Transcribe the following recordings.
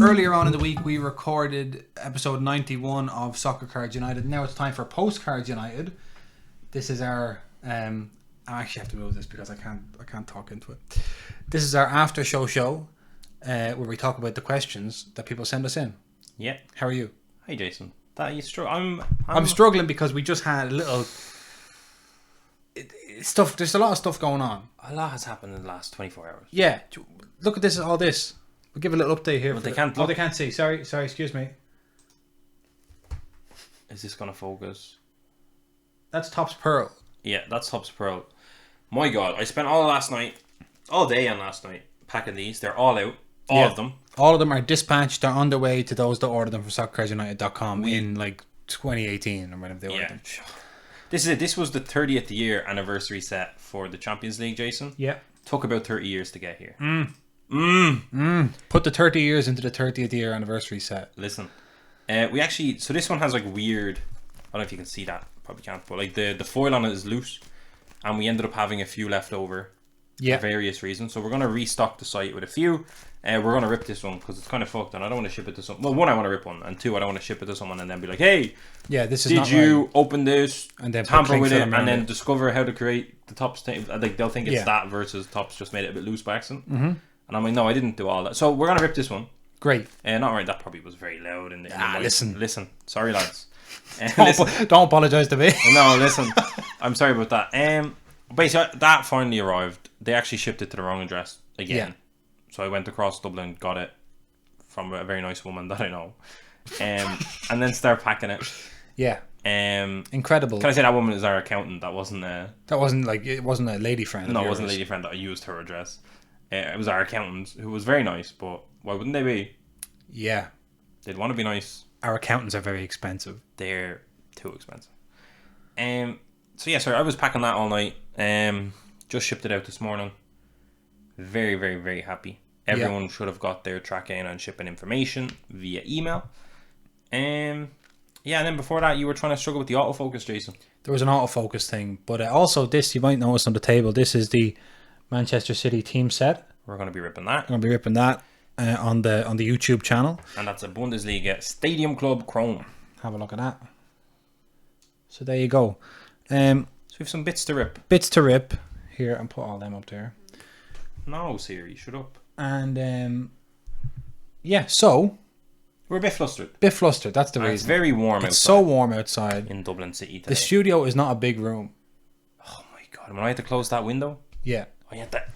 Earlier on in the week, we recorded episode 91 of Soccer Cards United. Now it's time for Postcards United. This is our... I actually have to move this because I can't talk into it. This is our after show where we talk about the questions that people send us in. Yeah. How are you? Hey, Jason. I'm struggling because we just had a little... stuff. There's a lot of stuff going on. A lot has happened in the last 24 hours. Yeah. Look at this. All this. We'll give a little update here. Well, they can't look. Oh, they can't see. Sorry. Excuse me. Is this going to focus? That's Topps Pearl. Yeah, that's Topps Pearl. My God, I spent all day and last night packing these. They're all out. All of them. All of them are dispatched. They're on their way to those that order them from soccercardsunited.com in like 2018 or whenever they ordered them. This is it. This was the 30th year anniversary set for the Champions League, Jason. Yeah. Took about 30 years to get here. Put the 30 years into the 30th year anniversary set. Listen, so this one has like weird, I don't know if you can see that, probably can't, but like the foil on it is loose, and we ended up having a few left over for various reasons. So we're going to restock the site with a few. We're going to rip this one because it's kind of fucked, and I don't want to ship it to someone. Well, one, I want to rip one, and two, I don't want to ship it to someone and then be like, hey, this is did not you right. open this and then tamper with it and then discover how to create the Topps thing? Like they'll think it's that versus Topps just made it a bit loose by accident. Mm-hmm. And I'm like, no, I didn't do all that. So we're going to rip this one. Great. Not right, that probably was very loud. Listen. Sorry, lads. Don't apologise to me. No, listen. I'm sorry about that. Basically, that finally arrived. They actually shipped it to the wrong address again. Yeah. So I went across Dublin, got it from a very nice woman that I know. And then start packing it. Yeah. Incredible. Can I say that woman is our accountant? It wasn't a lady friend. No, it wasn't a lady friend that I used her address. It was our accountant, who was very nice, but why wouldn't they be? Yeah. They'd want to be nice. Our accountants are very expensive. They're too expensive. So I was packing that all night. Just shipped it out this morning. Very, very, very happy. Everyone should have got their tracking and shipping information via email. And then before that, you were trying to struggle with the autofocus, Jason. There was an autofocus thing, but also this, you might notice on the table, this is the Manchester City team set. We're going to be ripping that. on the YouTube channel. And that's a Bundesliga Stadium Club Chrome. Have a look at that. So there you go. So we have some bits to rip. Here, and put all them up there. No, Siri, shut up. And so we're a bit flustered. That's the reason. It's very warm outside. It's so warm outside in Dublin City today. The studio is not a big room. Oh my God! When I had to close that window. Yeah. I had that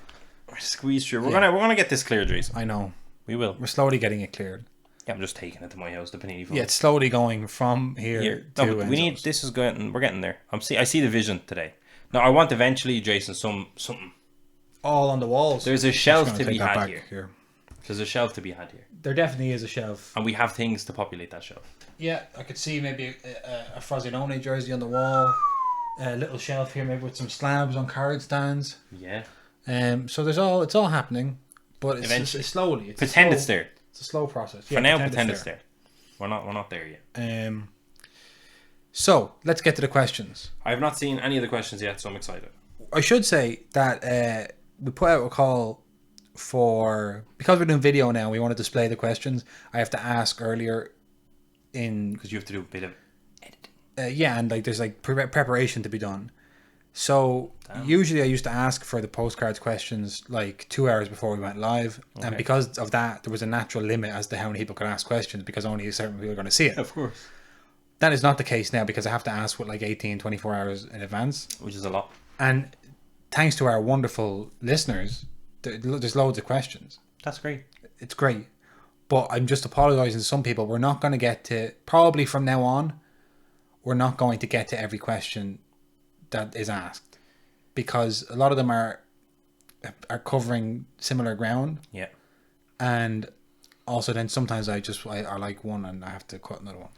squeeze through. We're gonna get this cleared, Jason. I know. We will. We're slowly getting it cleared. Yeah, I'm just taking it to my house, the Panini phone. Yeah, it's slowly going from here to no, we need. This is going. We're getting there. I see the vision today. Now I want eventually, Jason, something. All on the walls. There's a shelf to be had here. There's a shelf to be had here. There definitely is a shelf. And we have things to populate that shelf. Yeah, I could see maybe a Frosinone jersey on the wall. A little shelf here maybe with some slabs on card stands. Yeah. So it's all happening. But it's slowly. It's there. It's a slow process. For now, pretend it's there. We're not there yet. So, let's get to the questions. I have not seen any of the questions yet, so I'm excited. I should say that we put out a call because we're doing video now, we want to display the questions. I have to ask earlier because you have to do a bit of editing. And like there's like preparation to be done. So usually I used to ask for the postcards questions like 2 hours before we went live. Okay. And because of that, there was a natural limit as to how many people could ask questions because only a certain people are going to see it. Of course. That is not the case now because I have to ask with like 24 hours in advance. Which is a lot. And thanks to our wonderful listeners, there's loads of questions. That's great. It's great. But I'm just apologising to some people. We're not going to get to, probably from now on, we're not going to get to every question that is asked. Because a lot of them are covering similar ground. Yeah. And also then sometimes I like one and I have to cut another one.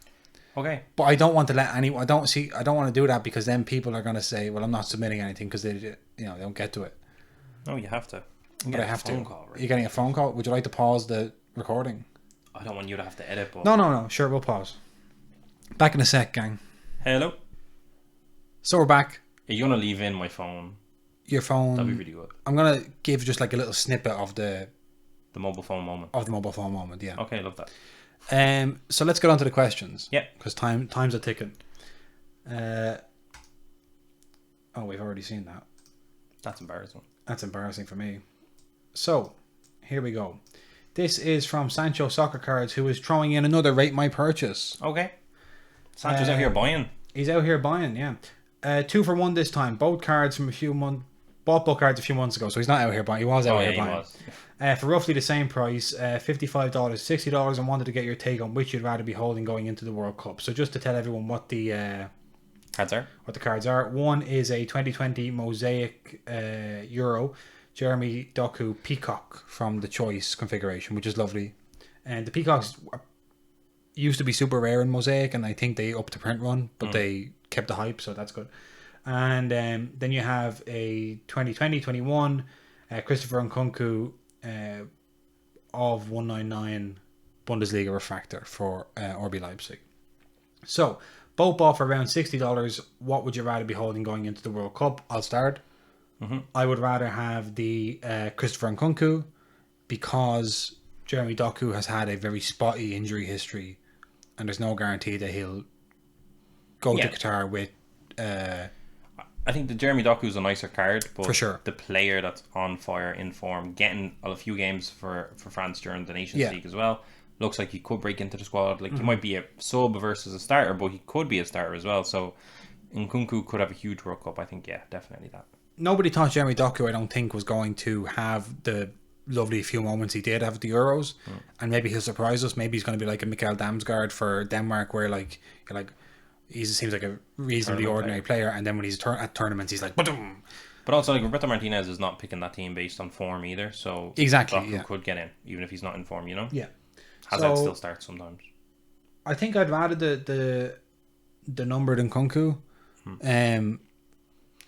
Okay. But I don't want to let anyone, I don't want to do that because then people are going to say, well, I'm not submitting anything because they don't get to it. No, you have to. But I have to. You're getting a phone call? Would you like to pause the recording? I don't want you to have to edit, but... No. Sure, we'll pause. Back in a sec, gang. Hello? So we're back. Are you going to leave in my phone your phone. That'd be really good. I'm gonna give just like a little snippet of the mobile phone moment. Yeah. Okay, I love that. So let's get on to the questions. Yeah. Because time's a ticking. We've already seen that. That's embarrassing. That's embarrassing for me. So, here we go. This is from Sancho Soccer Cards, who is throwing in another Rate My Purchase. Okay. Sancho's out here buying. He's out here buying, yeah. 2 for 1 this time. Both cards from bought both cards a few months ago, so he's not out here buying. He was out here buying. He was. For roughly the same price, $55, $60, and wanted to get your take on which you'd rather be holding going into the World Cup. So just to tell everyone what the cards are. One is a 2020 Mosaic Euro Jeremy Doku Peacock from the Choice configuration, which is lovely. And the Peacocks used to be super rare in Mosaic, and I think they upped the print run, but they kept the hype, so that's good. And then you have a 2020-21 Christopher Nkunku of 199 Bundesliga refractor for RB Leipzig. So both bought for around $60. What would you rather be holding going into the World Cup? I'll start. I would rather have the Christopher Nkunku, because Jeremy Doku has had a very spotty injury history, and there's no guarantee that he'll go to Qatar with. I think the Jeremy Doku is a nicer card, but for sure, the player that's on fire, in form, getting a few games for France during the Nations League as well, looks like he could break into the squad. Like he might be a sub versus a starter, but he could be a starter as well. So Nkunku could have a huge World Cup. I think, definitely that. Nobody thought Jeremy Doku, I don't think, was going to have the lovely few moments he did have at the Euros, and maybe he'll surprise us. Maybe he's going to be like a Mikael Damsgaard for Denmark, where like you're like, he seems like a reasonably ordinary player, and then when he's at tournaments, he's like, ba-dum. But also, like, Roberto Martinez is not picking that team based on form either, so exactly, Doku could get in even if he's not in form, you know. Yeah, Hazard still starts sometimes. I think I'd rather the numbered Nkunku.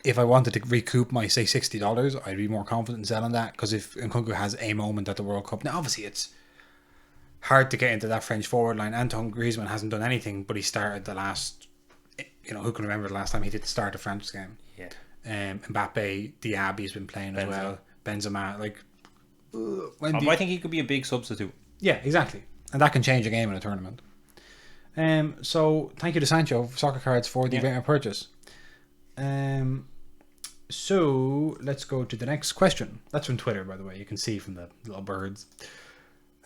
If I wanted to recoup my, say, $60, I'd be more confident in selling that, because if Nkunku has a moment at the World Cup, now obviously it's hard to get into that French forward line. Antoine Griezmann hasn't done anything, but he started the last, who can remember the last time he did start a French game? Yeah. Mbappe, Diaby's been playing as well. Benzema, I think he could be a big substitute. Yeah, exactly. And that can change a game in a tournament. So thank you to Sancho Soccer Cards for the Rate My Purchase. So let's go to the next question. That's from Twitter, by the way. You can see from the little birds.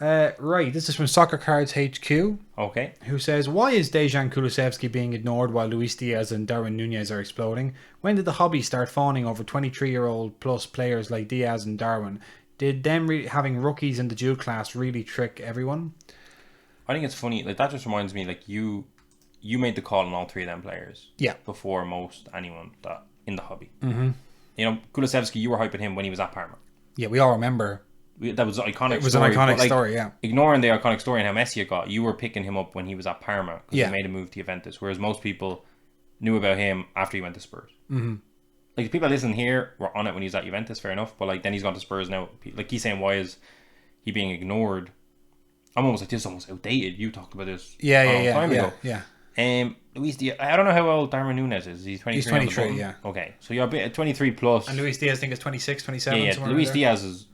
Right, this is from Soccer Cards HQ. Okay. Who says, why is Dejan Kulusevski being ignored while Luis Diaz and Darwin Nunez are exploding? When did the hobby start fawning over 23-year-old plus players like Diaz and Darwin? Did them having rookies in the dual class really trick everyone? I think it's funny. Like, that just reminds me, like, you made the call on all three of them players. Yeah. Before most anyone that in the hobby. Mm-hmm. Kulusevski, you were hyping him when he was at Parma. Yeah, we all remember. That was an iconic. It was story, an iconic story, yeah. Ignoring the iconic story and how Messi it got, you were picking him up when he was at Parma because he made a move to Juventus, whereas most people knew about him after he went to Spurs. Mm-hmm. Like, the people that listen here were on it when he was at Juventus, fair enough, but like then he's gone to Spurs now. Like, he's saying, why is he being ignored? I'm almost like, this is almost outdated. You talked about this a long time ago. Yeah. Luis Diaz, I don't know how old Darwin Nunez is. He's 23. He's 23, yeah. Okay, so you're a bit 23 plus. And Luis Diaz, I think, is 26, 27. Yeah. Luis Diaz is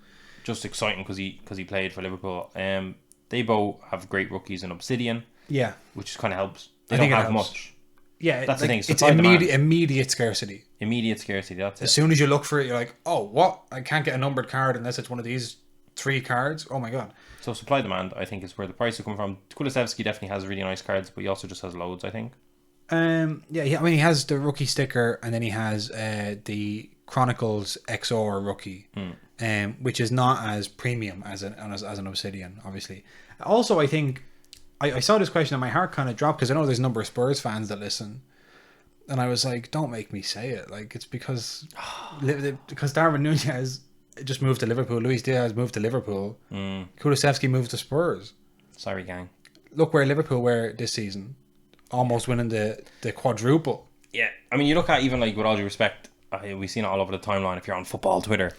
just exciting because he played for Liverpool. They both have great rookies in Obsidian. Yeah, which kind of helps. They don't have much. Yeah, that's the thing. It's immediate scarcity. Immediate scarcity. That's it. As soon as you look for it, you're like, oh, what? I can't get a numbered card unless it's one of these 3 cards. Oh my god. So supply demand, I think, is where the price will come from. Kulusevski definitely has really nice cards, but he also just has loads, I think. He has the rookie sticker, and then he has the Chronicles XR rookie, which is not as premium as an Obsidian, obviously. Also, I think I saw this question and my heart kind of dropped because I know there's a number of Spurs fans that listen, and I was like, don't make me say it. Like, it's because Darwin Nunez just moved to Liverpool. Luis Diaz moved to Liverpool. Kulusevski moved to Spurs. Sorry, gang. Look where Liverpool were this season. Almost winning the quadruple. Yeah. I mean, you look at, even, like, with all due respect, we've seen it all over the timeline if you're on football Twitter.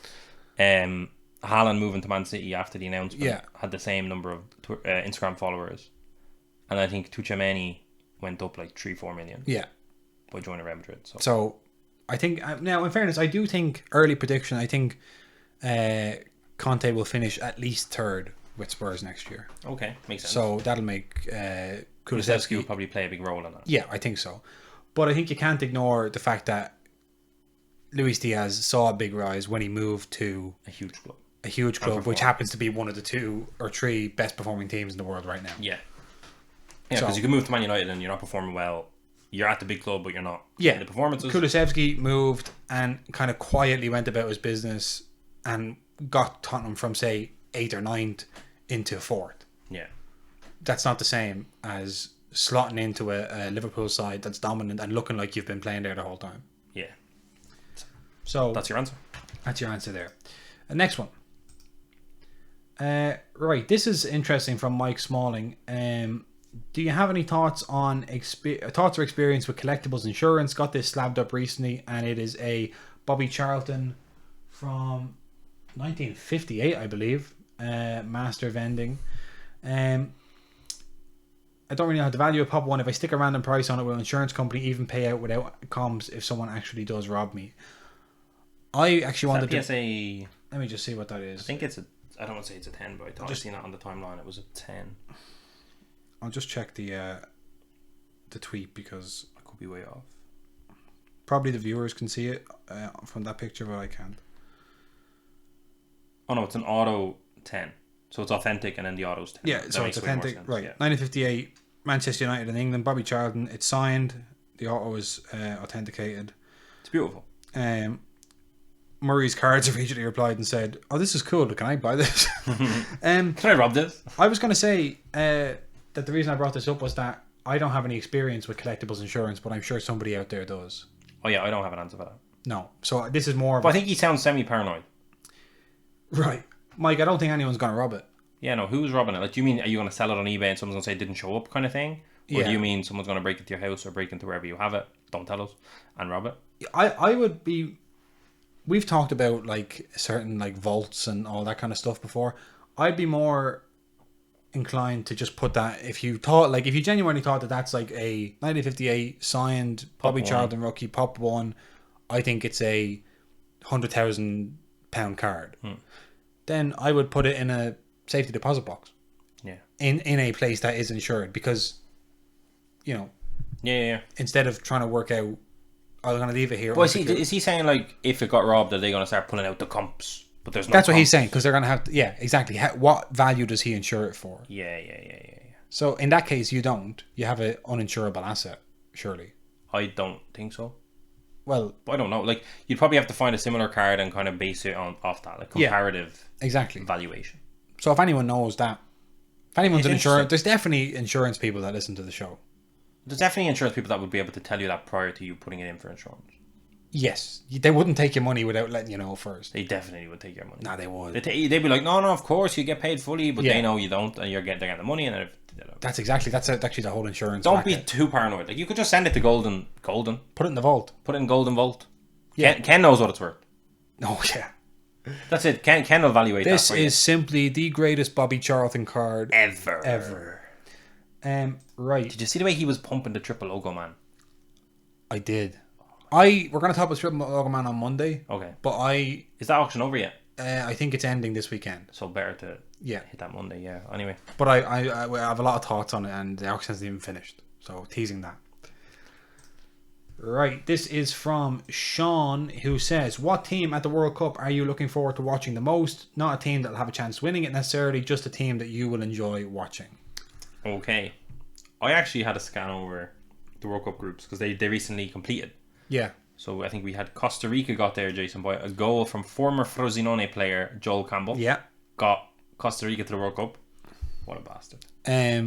Haaland moving to Man City after the announcement had the same number of Instagram followers. And I think Tuchemeni went up like 3-4 million. Yeah. By joining Real Madrid. So I think now, in fairness, I do think early prediction. I think Conte will finish at least third with Spurs next year. Okay, makes sense. So that'll make Kulusevski will probably play a big role in that. Yeah, I think so. But I think you can't ignore the fact that Luis Diaz saw a big rise when he moved to a huge club. A huge club, which happens to be one of the 2 or 3 best performing teams in the world right now. Yeah. Yeah, because you can move to Man United and you're not performing well. You're at the big club, but you're not. Yeah. The performances. Kulusevski moved and kind of quietly went about his business and got Tottenham from, say, 8th or 9th into 4th. Yeah. That's not the same as slotting into a Liverpool side that's dominant and looking like you've been playing there the whole time. Yeah. So that's your answer. That's your answer there. Next one. Right, this is interesting from Mike Smalling. Do you have any thoughts on thoughts or experience with collectibles insurance? Got this slabbed up recently, and it is a Bobby Charlton from 1958, I believe. Master vending. I don't really know how to value a pop one. If I stick a random price on it, will an insurance company even pay out without comms if someone actually does rob me? I actually wanted to. PSA. Let me just see what that is. I think it's a. I don't want to say it's a 10, but I thought I'd seen it on the timeline. It was a 10. I'll just check the tweet because I could be way off. Probably the viewers can see it from that picture, but I can't. Oh no, it's an auto 10. So it's authentic and then the auto's 10. Yeah, so it's authentic. Right. Yeah. 1958, Manchester United in England, Bobby Charlton. It's signed. The auto is authenticated. It's beautiful. Murray's Cards originally replied and said, "Oh, this is cool. Can I buy this?" Can I rob this? I was going to say that the reason I brought this up was that I don't have any experience with collectibles insurance, but I'm sure somebody out there does. Oh yeah, I don't have an answer for that. No. So this is more... But I think he sounds semi-paranoid. Right. Mike, I don't think anyone's going to rob it. Yeah, no. Who's robbing it? Like, do you mean, are you going to sell it on eBay and someone's going to say it didn't show up kind of thing? Or do you mean someone's going to break into your house or break into wherever you have it, don't tell us, and rob it? I would be... We've talked about like certain like vaults and all that kind of stuff before. I'd be more inclined to just put that, if you genuinely thought that that's like a 1958 signed Bobby Charlton rookie pop one, I think it's a £100,000 card. Then I would put it in a safety deposit box. Yeah. In a place that is insured, because Yeah. instead of trying to work out, I'm going to leave it here. Well, is he saying like if it got robbed, are they going to start pulling out the comps? But there's no. That's comps. what he's saying, because they're going to have to. Yeah, exactly. What value does he insure it for? Yeah. So in that case, you don't. You have an uninsurable asset, surely. I don't think so. Well, I don't know. Like, you'd probably have to find a similar card and kind of base it off that, like comparative valuation. So if anyone knows that, if anyone's an insurance, there's definitely insurance people that listen to the show. There's definitely insurance people that would be able to tell you that prior to you putting it in for insurance. Yes, they wouldn't take your money without letting you know first. They definitely would take your money. No, they would. They'd be like, no, of course you get paid fully, but they know you don't, and they're getting the money, and that's actually the whole insurance. Don't be too paranoid. Like, you could just send it to Golden. Put it in the vault. Put it in Golden Vault. Yeah. Ken knows what it's worth. Oh yeah. That's it. Ken will evaluate this that. This is simply the greatest Bobby Charlton card ever. Right. Did you see the way he was pumping the triple logo man? I did. We're going to talk about triple logo man on Monday. Okay. But is that auction over yet? I think it's ending this weekend. So better to hit that Monday. Yeah. Anyway. But I have a lot of thoughts on it, and the auction hasn't even finished. So teasing that. Right. This is from Sean, who says, "What team at the World Cup are you looking forward to watching the most? Not a team that'll have a chance winning it necessarily, just a team that you will enjoy watching." Okay. I actually had a scan over the World Cup groups because they recently completed. Yeah. So I think we had Costa Rica got there, Jason Boy. A goal from former Frosinone player Joel Campbell. Yeah. Got Costa Rica to the World Cup. What a bastard.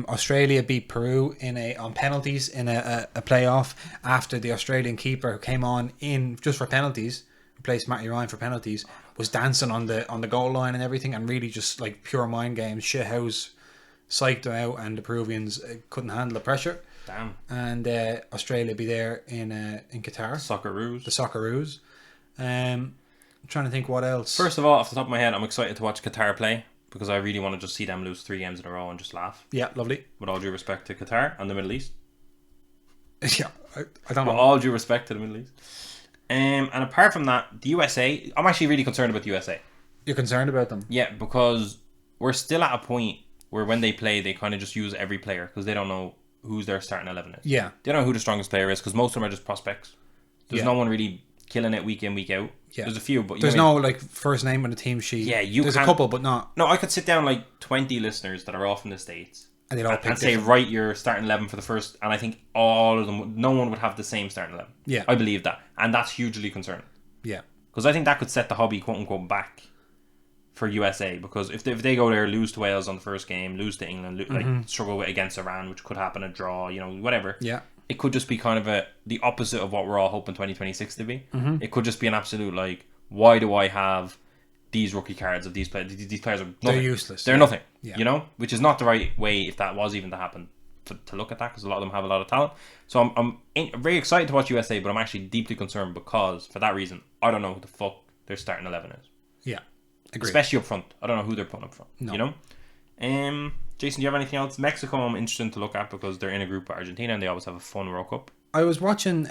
Australia beat Peru on penalties in a playoff after the Australian keeper who came on in just for penalties, replaced Matty Ryan for penalties, was dancing on the goal line and everything, and really just like pure mind games. Shithouse psyched them out, and the Peruvians couldn't handle the pressure. Damn. And Australia be there in Qatar. The Socceroos. I'm trying to think what else. First of all, off the top of my head, I'm excited to watch Qatar play because I really want to just see them lose 3 games in a row and just laugh. Yeah, lovely. With all due respect to Qatar and the Middle East. Yeah, I don't know. With all due respect to the Middle East. And apart from that, the USA, I'm actually really concerned about the USA. You're concerned about them? Yeah, because we're still at a point where when they play, they kind of just use every player because they don't know who's their starting 11 is. Yeah. They don't know who the strongest player is because most of them are just prospects. There's no one really killing it week in, week out. Yeah. There's a few, but there's no like first name on the team sheet. Yeah, there's a couple, but not. No, I could sit down like 20 listeners that are all from the States and they'd all and say, write your starting 11 for the first, and I think all of them, no one would have the same starting 11. Yeah. I believe that. And that's hugely concerning. Yeah. Because I think that could set the hobby, quote unquote, back for USA. Because if they go there, lose to Wales on the first game, lose to England, like struggle against Iran, which could happen, a draw, whatever. Yeah. It could just be kind of the opposite of what we're all hoping 2026 to be. It could just be an absolute, like, why do I have these rookie cards of these players? These players are nothing. They're useless. They're nothing, which is not the right way if that was even to happen to look at that, because a lot of them have a lot of talent. So I'm very excited to watch USA, but I'm actually deeply concerned because, for that reason, I don't know who the fuck their starting 11 is. Yeah, agreed. Especially up front. I don't know who they're putting up front, no. Jason, do you have anything else? Mexico I'm interested to look at because they're in a group with Argentina and they always have a fun World Cup. I was watching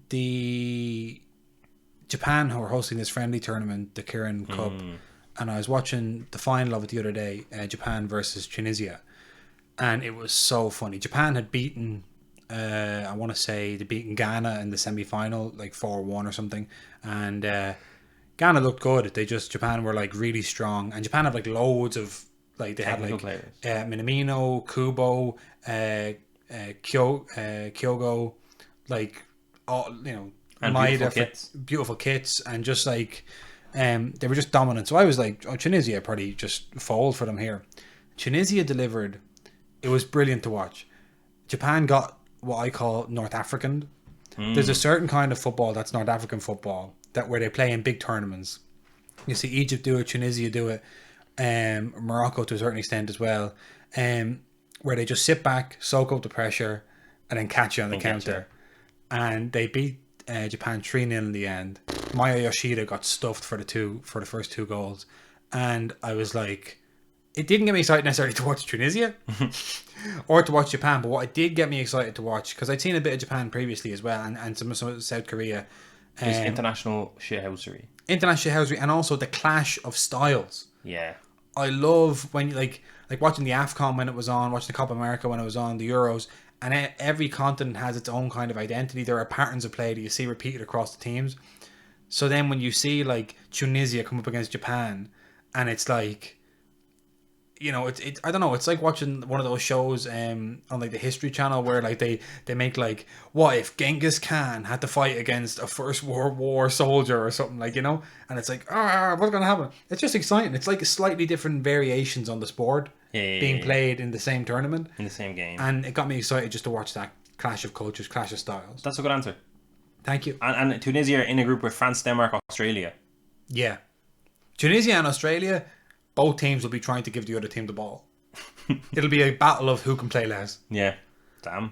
the Japan, who are hosting this friendly tournament, the Kirin Cup, and I was watching the final of it the other day, Japan versus Tunisia, and it was so funny. Japan had beaten, I want to say, they beaten Ghana in the semi-final, like 4-1 or something, and Ghana looked good. Japan were like really strong, and Japan have like loads of, like, they technical had like players. Minamino, Kubo, Kyogo, like, all, and beautiful kits, and just like they were just dominant. So I was like, Tunisia probably just fold for them here. Tunisia delivered. It was brilliant to watch. Japan got what I call North African. There's a certain kind of football that's North African football, that where they play in big tournaments. You see Egypt do it, Tunisia do it, Morocco to a certain extent as well, where they just sit back, soak up the pressure, and then catch you on the counter. And they beat Japan 3-0 in the end. Maya Yoshida got stuffed for the first two goals, and I was like, it didn't get me excited necessarily to watch Tunisia or to watch Japan, but what it did get me excited to watch, because I'd seen a bit of Japan previously as well, and some of South Korea. International shithousery, and also the clash of styles. Yeah, I love when you like watching the AFCON when it was on, watching the Copa America when it was on, the Euros, and every continent has its own kind of identity. There are patterns of play that you see repeated across the teams. So then when you see like Tunisia come up against Japan, and it's like, it's I don't know, it's like watching one of those shows on like the History Channel where like they make like, what if Genghis Khan had to fight against a First World War soldier or something, like, and it's like, what's gonna happen? It's just exciting. It's like slightly different variations on the sport being played in the same tournament, in the same game, and it got me excited just to watch that clash of cultures, clash of styles. That's a good answer. Thank you. And Tunisia are in a group with France, Denmark, Australia. Yeah, Tunisia and Australia, both teams will be trying to give the other team the ball. It'll be a battle of who can play less. Yeah. Damn.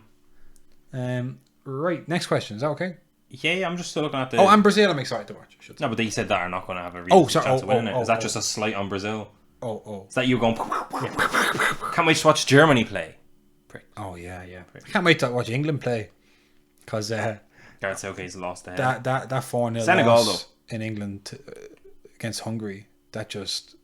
Right. Next question. Is that okay? Yeah, I'm just still looking at the... Oh, and Brazil I'm excited to watch. No, but they said that are not going to have a real chance of winning it. Is that just a slight on Brazil? Is that you going... Can't wait to watch Germany play. Prick. Oh, yeah. I can't wait to watch England play. Because... Gareth Southgate's lost the head. That 4-0 Senegal, loss in England against Hungary, that just...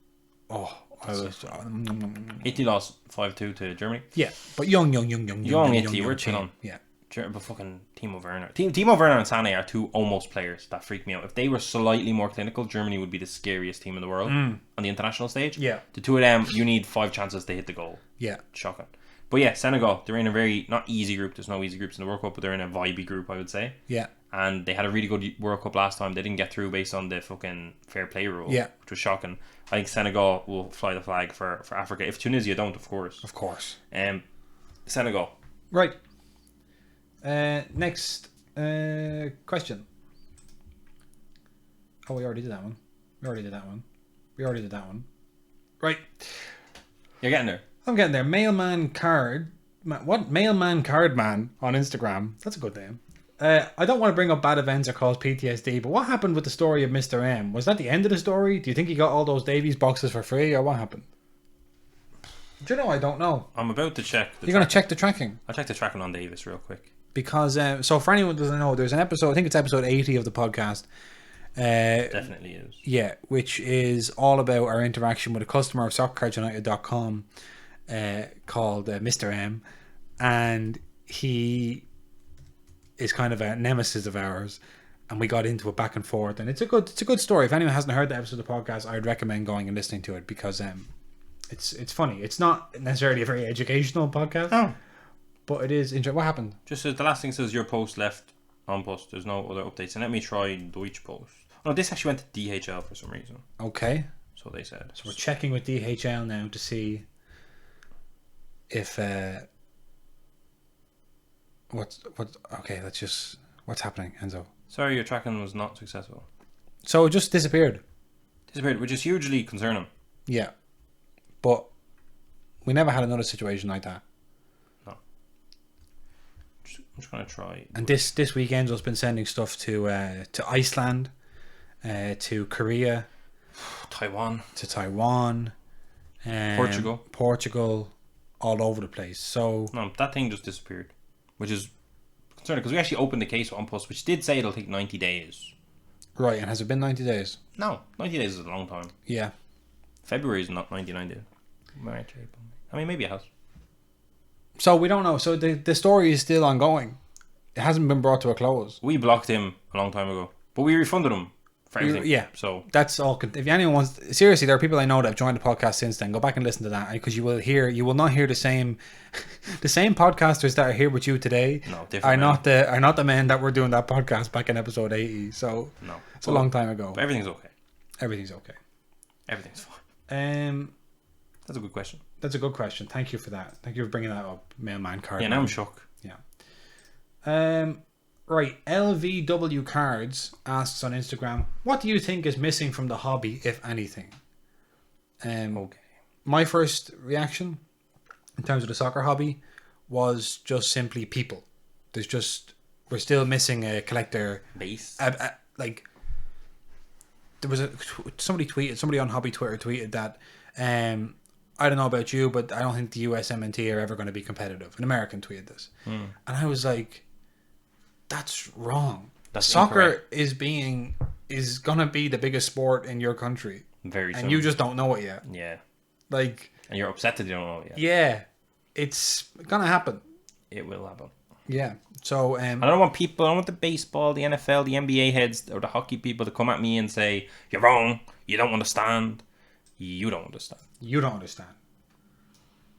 Italy lost 5-2 to Germany. Yeah, but young Italy, we're chilling. Yeah, but fucking Timo Werner, Timo Werner and Sané are two almost players that freak me out. If they were slightly more clinical, Germany would be the scariest team in the world on the international stage. Yeah, the two of them, you need 5 chances to hit the goal. Yeah, shocking. But yeah, Senegal, they're in a very not easy group. There's no easy groups in the World Cup, but they're in a vibey group, I would say. Yeah. And they had a really good World Cup last time. They didn't get through based on the fucking fair play rule, which was shocking. I think Senegal will fly the flag for Africa. If Tunisia don't, of course. Senegal. Right. Next question. Oh, we already did that one. Right. You're getting there. I'm getting there. Mailman Card. What? Mailman Card Man on Instagram. That's a good name. I don't want to bring up bad events or cause PTSD, but what happened with the story of Mr. M? Was that the end of the story? Do you think he got all those Davies boxes for free, or what happened? Do you know? I don't know. I'm about to check. You're going to check the tracking? I'll check the tracking on Davis real quick. because so for anyone who doesn't know, there's an episode. I think it's episode 80 of the podcast. Definitely is. Yeah, which is all about our interaction with a customer of SoccerCardUnited.com called Mr. M, and he is kind of a nemesis of ours, and we got into it back and forth, and it's a good story. If anyone hasn't heard the episode of the podcast, I'd recommend going and listening to it because it's funny. It's not necessarily a very educational podcast, but it is interesting. What happened? Just the last thing says your post left on post. There's no other updates, and let me try Deutsche Post. Oh, this actually went to DHL for some reason. Okay. So they said. So we're checking with DHL now to see if what's happening, Enzo? Sorry, your tracking was not successful. So it just disappeared. Which is hugely concerning. Yeah, but we never had another situation like that. No. I'm just gonna try. And this week Enzo's been sending stuff to Iceland, to Korea, Taiwan, Portugal, all over the place. So no, that thing just disappeared, which is concerning because we actually opened the case on post, which did say it'll take 90 days. Right, and has it been 90 days? No, 90 days is a long time. Yeah. February is not 99 days. March, April. I mean, maybe it has. So we don't know. So the story is still ongoing. It hasn't been brought to a close. We blocked him a long time ago, but we refunded him for everything. Yeah. So that's all. If anyone wants, seriously, there are people I know that have joined the podcast since then. Go back and listen to that because you will not hear the same podcasters that are here with you today. No, different. Are not the men that were doing that podcast back in episode 80. So no, it's a long time ago. But everything's okay. Everything's okay. Everything's fine. That's a good question. That's a good question. Thank you for that. Thank you for bringing that up, Mailman Card. Yeah, now I'm shocked. Yeah. Right. LVW Cards asks on Instagram, what do you think is missing from the hobby, if anything? Okay. My first reaction in terms of the soccer hobby was just simply people. We're still missing a collector base. Like there was somebody on hobby Twitter tweeted that I don't know about you, but I don't think the USMNT are ever going to be competitive. An American tweeted this, and I was like, that's wrong. Soccer is going to be the biggest sport in your country. Very soon. And you just don't know it yet. Yeah. Like, and you're upset that you don't know it yet. Yeah. It's going to happen. It will happen. Yeah. So I don't want the baseball, the NFL, the NBA heads or the hockey people to come at me and say, you're wrong, you don't understand. You don't understand. You don't understand.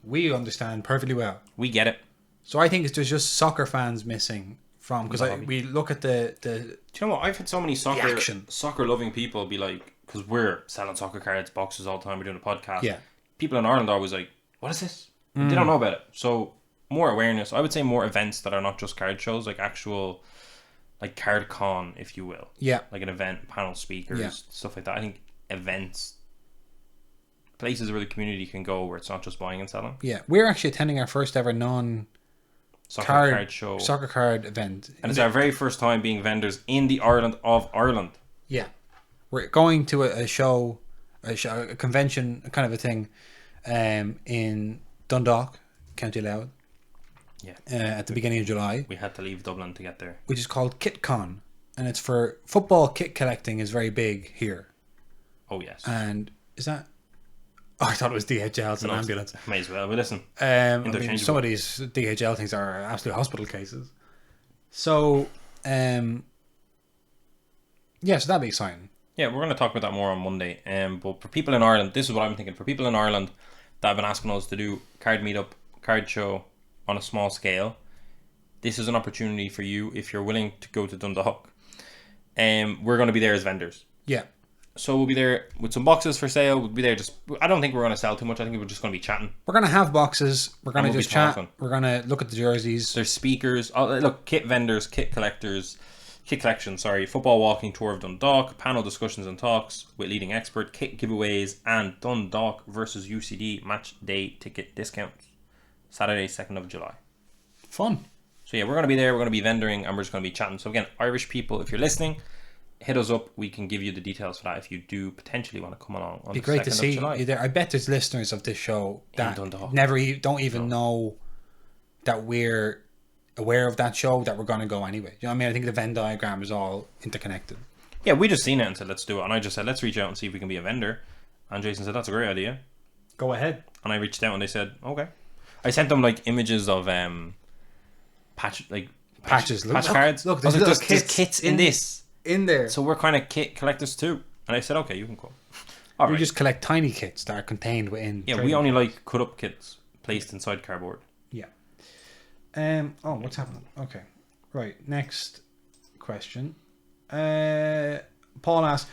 We understand perfectly well. We get it. So I think there's just soccer fans missing from, because we look at the. Do you know what? I've had so many soccer loving people be like, because we're selling soccer cards, boxes all the time. We're doing a podcast. Yeah. People in Ireland are always like, "What is this?" They don't know about it. So more awareness. I would say more events that are not just card shows, like actual, like card con, if you will. Yeah. Like an event, panel speakers, stuff like that. I think events, places where the community can go where it's not just buying and selling. Yeah, we're actually attending our first ever soccer card show, soccer card event, and it's our very first time being vendors in the island of Ireland. Yeah, we're going to a show, a convention, kind of a thing, in Dundalk, County Louth. Yeah, at the beginning of July. We had to leave Dublin to get there. Which is called KitCon, and it's for football. Kit collecting is very big here. Oh yes. And is that? Oh, I thought it was DHL. It's an ambulance. May as well. But listen, some of these DHL things are absolute hospital cases. So, yeah, so that'd be exciting. Yeah, we're going to talk about that more on Monday. But for people in Ireland, this is what I'm thinking. For people in Ireland that have been asking us to do card meetup, card show on a small scale, this is an opportunity for you if you're willing to go to Dundalk. We're going to be there as vendors. Yeah. So we'll be there with some boxes for sale. We'll be there I don't think we're going to sell too much. I think we're just going to be chatting. We're going to have boxes. We're going to just chat. We're going to look at the jerseys. There's speakers. Look, kit vendors, kit collections, football walking tour of Dundalk, panel discussions and talks with leading expert, kit giveaways, and Dundalk versus UCD match day ticket discounts. Saturday, 2nd of July. Fun. So yeah, we're going to be there. We're going to be vendoring and we're just going to be chatting. So again, Irish people, if you're listening, hit us up. We can give you the details for that if you do potentially want to come along on the 2nd of July. It'd be great to see you there. I bet there's listeners of this show that don't even know that we're aware of that show that we're going to go anyway. You know what I mean? I think the Venn diagram is all interconnected. Yeah, we just seen it and said, let's do it. And I just said, let's reach out and see if we can be a vendor. And Jason said, that's a great idea. Go ahead. And I reached out and they said, okay. I sent them like images of patch cards. Look, there's kits in this. In there. So we're kind of kit collectors too. And I said, okay, you can come. We just collect tiny kits that are contained within. Yeah, we only like cut up kits placed inside cardboard. Yeah. What's happening? Okay. Right. Next question. Paul asks,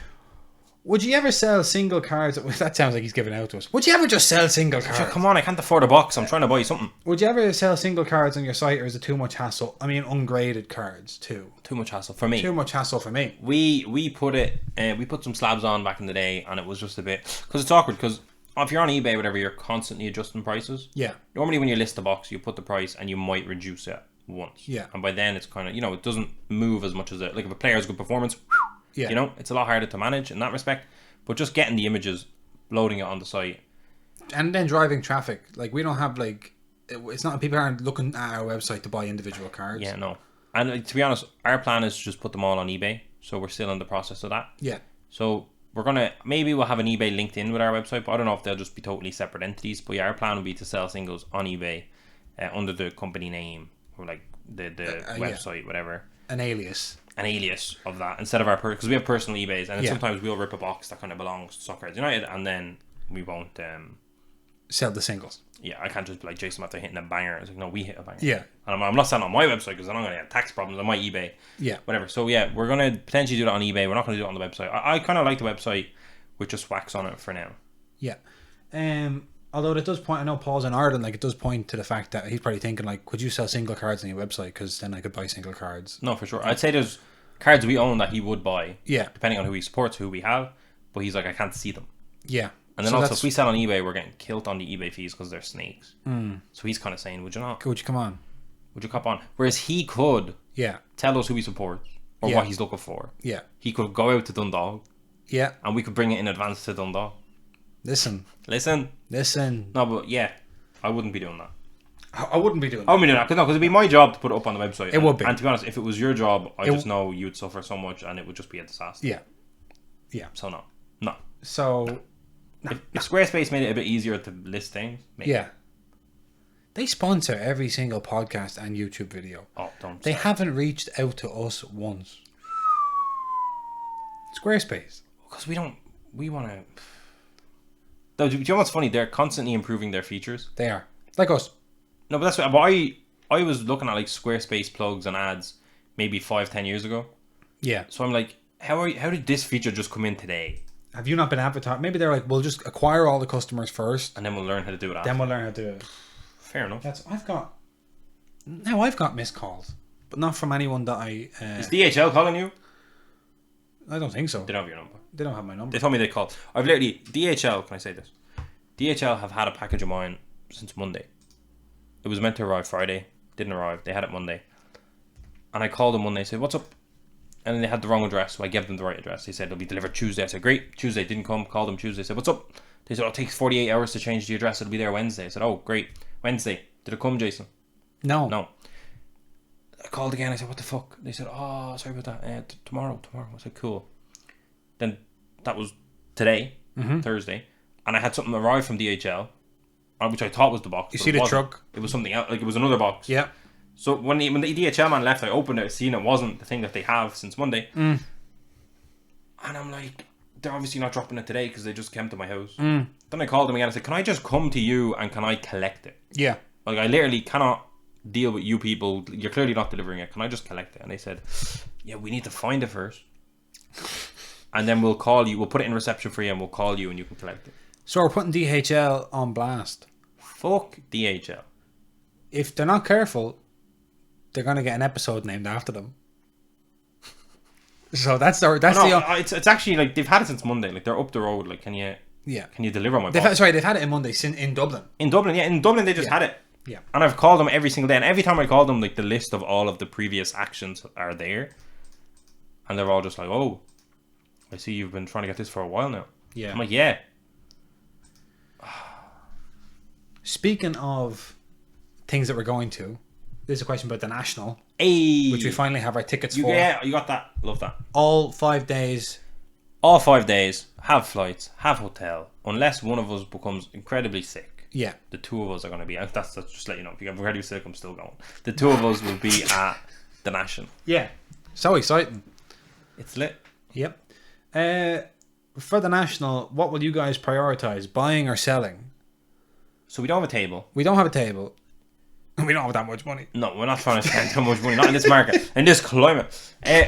would you ever sell single cards? That sounds like he's giving out to us. Would you ever just sell single cards? Sure, come on, I can't afford a box. I'm trying to buy something. Would you ever sell single cards on your site, or is it too much hassle? I mean, ungraded cards too. Too much hassle for me. Too much hassle for me. We put some slabs on back in the day, and it was just a bit because it's awkward. Because if you're on eBay, whatever, you're constantly adjusting prices. Yeah. Normally, when you list a box, you put the price, and you might reduce it once. Yeah. And by then, it's kind of it doesn't move as much as it. Like if a player has good performance, yeah. It's a lot harder to manage in that respect. But just getting the images, loading it on the site, and then driving traffic. Like we don't have it's not people aren't looking at our website to buy individual cards. Yeah, no. And to be honest, our plan is to just put them all on eBay. So we're still in the process of that. Yeah. So maybe we'll have an eBay linked in with our website, but I don't know if they'll just be totally separate entities. But yeah, our plan would be to sell singles on eBay under the company name or like the website, whatever. An alias Of that instead of our because we have personal eBays, and sometimes we'll rip a box that kind of belongs to Soccer Cards United, and then we won't sell the singles. Yeah, I can't just be like Jason after hitting a banger. It's like, no, we hit a banger. Yeah, and I'm not selling on my website because I'm not going to get tax problems on my eBay. Yeah, whatever. So yeah, we're going to potentially do that on eBay. We're not going to do it on the website. I kind of like the website with just wax on it for now. Yeah. Although it does point, I know Paul's in Ireland, it does point to the fact that he's probably thinking could you sell single cards on your website, because then I could buy single cards. No, for sure. I'd say there's cards we own that he would buy. Yeah. Depending on who he supports, who we have, but he's like, I can't see them. Yeah. And then also, if we sell on eBay, we're getting killed on the eBay fees because they're snakes. So he's kind of saying, would you not? Would you come on? Would you cop on? Whereas he could tell us who he supports or what he's looking for. Yeah. He could go out to Dundalk. Yeah. And we could bring it in advance to Dundalk. Listen. No, but yeah, I wouldn't be doing that. I wouldn't be doing that. I wouldn't do that because it'd be my job to put it up on the website. It would be. And to be honest, if it was your job, I just know you'd suffer so much and it would just be a disaster. Yeah. Yeah. So no. So if Squarespace made it a bit easier to list things, maybe. Yeah. They sponsor every single podcast and YouTube video. Oh, don't. They haven't reached out to us once. Squarespace. Because we want to. Though, do you know what's funny? They're constantly improving their features. They are. Like us. No, but that's what I was looking at Squarespace plugs and ads maybe 5-10 years ago. Yeah. So I'm like, how did this feature just come in today? Have you not been advertised? Maybe they're like, we'll just acquire all the customers first, and then we'll learn how to do it after. Then we'll learn how to do it. Fair enough. I've got missed calls, but not from anyone that I. Is DHL calling you? I don't think so. They don't have your number. They don't have my number. They told me they called. I've literally DHL. Can I say this? DHL have had a package of mine since Monday. It was meant to arrive Friday. Didn't arrive. They had it Monday. And I called them Monday. Said, "What's up?" And they had the wrong address, so I gave them the right address. They said it'll be delivered Tuesday. I said, "Great." Tuesday didn't come. Called them Tuesday. Said, "What's up?" They said, "Oh, it takes 48 hours to change the address. It'll be there Wednesday." I said, "Oh, great. Wednesday. Did it come, Jason?" No. I called again. I said, "What the fuck?" They said, "Oh, sorry about that. Tomorrow." I said, "Cool." Then that was today, Thursday, and I had something arrive from DHL, which I thought was the box. You see the truck? It was something else. It was another box. Yeah. So when the DHL man left, I opened it, seen it wasn't the thing that they have since Monday, and I'm like, they're obviously not dropping it today because they just came to my house. Then I called them again. I said, "Can I just come to you and can I collect it?" Yeah. I literally cannot deal with you people. You're clearly not delivering it. Can I just collect it? And they said, "Yeah, we need to find it first. And then we'll call you. We'll put it in reception for you and we'll call you and you can collect it." So we're putting DHL on blast. Fuck DHL. If they're not careful, they're going to get an episode named after them. So that's it's actually they've had it since Monday. They're up the road. Can you deliver my box? They've had it in Monday in Dublin. In Dublin they just had it. Yeah. And I've called them every single day, and every time I call them, the list of all of the previous actions are there, and they're all just like, "Oh, I see you've been trying to get this for a while now." Yeah. I'm like, "Yeah." Speaking of things that we're going to, This is a question about the national, Hey, which we finally have our tickets for. Yeah, you got that. Love that. All 5 days. All 5 days, have flights, have hotel, unless one of us becomes incredibly sick. Yeah. The two of us are going to be, that's just let you know, if you're incredibly sick, I'm still going. The two of us will be at the National. Yeah. So exciting. It's lit. Yep. For the national, what will you guys prioritize, buying or selling? So we don't have a table. We don't have a table. We don't have that much money. No, we're not trying to spend too much money. Not in this market, in this climate.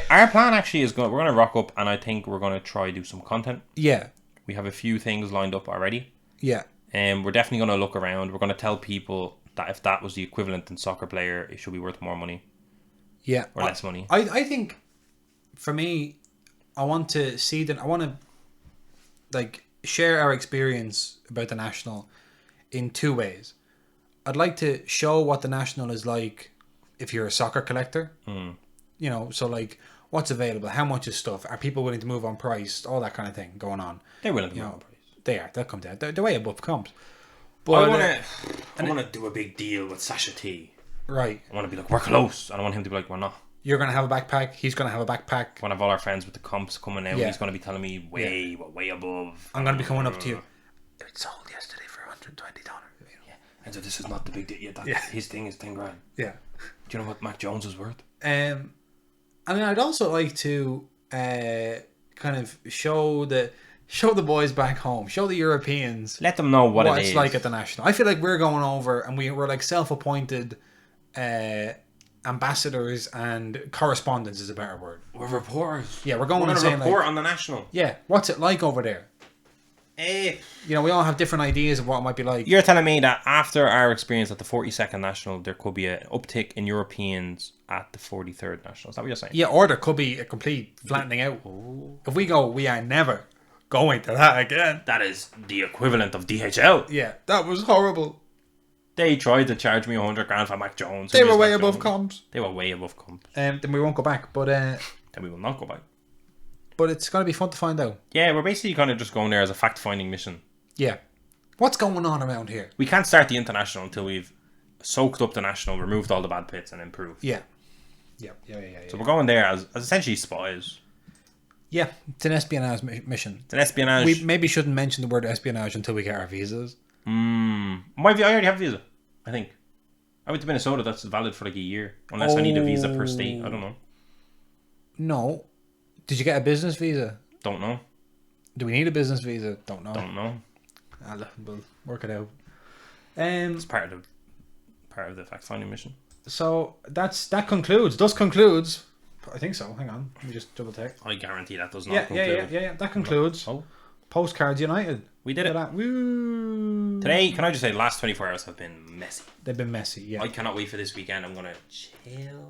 Our plan actually is we're going to rock up, and I think we're going to try do some content. Yeah. We have a few things lined up already. Yeah. And we're definitely going to look around. We're going to tell people that if that was the equivalent in soccer player, it should be worth more money. Yeah. Or less money. I think, for me, I want to see that. I want to, like, share our experience about the national in 2 ways. I'd like to show what the national is like if you're a soccer collector. You know, so like what's available, how much is stuff, are people willing to move on price, all that kind of thing going on. They're willing to move on price. They are. They'll come down. They're way above comps. But I want to do a big deal with Sasha T. Right. I want to be like, we're close. I don't want him to be like, we're not. You're going to have a backpack. He's going to have a backpack. I want to have all our friends with the comps coming out. Yeah. He's going to be telling me way above. I'm going to be coming up to you. It sold yesterday for $120. Yeah. And so this is not the big deal. His thing is 10 grand. Yeah. Do you know what Mac Jones is worth? I mean, I'd also like to kind of show the boys back home, show the Europeans, let them know what it it's is like at the national. I feel like we're going over and we're like self-appointed ambassadors and correspondents is a better word. We're reporters. Yeah, we're going to saying report like, on the national. Yeah, what's it like over there? You know, we all have different ideas of what it might be like. You're telling me that after our experience at the 42nd National, there could be an uptick in Europeans at the 43rd National. Is that what you're saying? Yeah, or there could be a complete flattening out. If we go, we are never going to that again. That is the equivalent of DHL. Yeah, that was horrible. They tried to charge me 100 grand for Mac Jones. They were way above comps. They were way above comps. Then we won't go back, but then we will not go back. But it's going to be fun to find out. Yeah, we're basically kind of just going there as a fact-finding mission. Yeah. What's going on around here? We can't start the international until we've soaked up the national, removed all the bad bits, and improved. Yeah. Yeah. So we're going there as essentially spies. Yeah, it's an espionage mission. It's an espionage. We maybe shouldn't mention the word espionage until we get our visas. I already have a visa, I think. I went to Minnesota, that's valid for like a year. Unless I need a visa per state, I don't know. No. Did you get a business visa? Don't know. Do we need a business visa? Don't know. Don't know. We'll work it out. It's part of the fact-finding mission. So that concludes. Thus concludes. I think so. Hang on. Let me just double check. I guarantee that does not conclude. Yeah. That concludes. Oh. Postcards United. We did it. Woo. Today, can I just say, the last 24 hours have been messy. They've been messy, yeah. I cannot wait for this weekend. I'm going to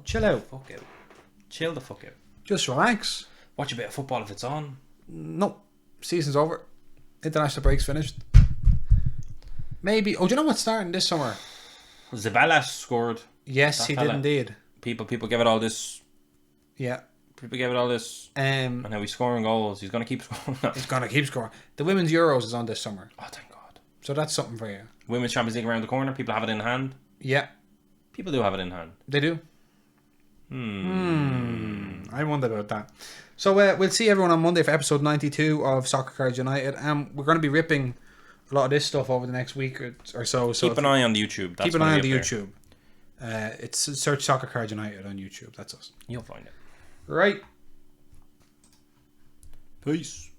chill out. Fuck out. Chill the fuck out. Just relax. Watch a bit of football if it's on. No. Season's over. International break's finished. Maybe. Oh, do you know what's starting this summer? Zabala scored. Yes, he did indeed. People give it all this. Yeah. People give it all this. And how he's scoring goals. He's going to keep scoring. He's going to keep scoring. The Women's Euros is on this summer. Oh, thank God. So that's something for you. Women's Champions League around the corner. People have it in hand. Yeah. People do have it in hand. They do. I wonder about that. So we'll see everyone on Monday for episode 92 of Soccer Cards United. We're going to be ripping a lot of this stuff over the next week or so. Keep an eye on the YouTube. Keep an eye on the YouTube. It's search Soccer Cards United on YouTube. That's us. You'll find it. Right. Peace.